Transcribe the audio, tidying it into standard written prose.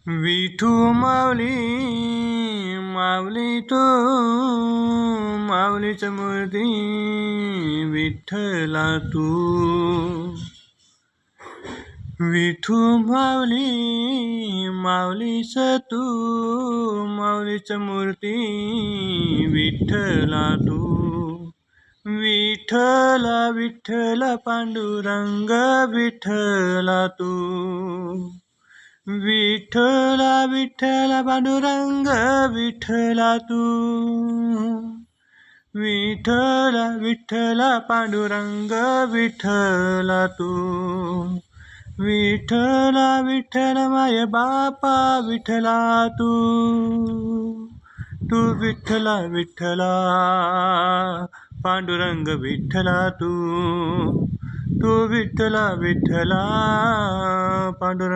विठू माऊली माऊली तो माऊलीच मूर्ती विठ्ठला तू विठू माऊली माऊलीच तू माऊलीच मूर्ती विठ्ठला तू विठ्ठला विठ्ठला पांडुरंग विठ्ठला तू विठ्ठला विठ्ठला पांडुरंग विठ्ठला तू विठ्ठला विठ्ठला पांडुरंग विठ्ठला तू विठ्ठला विठ्ठला माय बापा विठ्ठला तू तू विठ्ठला विठ्ठला पांडुरंग विठ्ठला तू तू विठ्ठला विठ्ठला पांडुरंग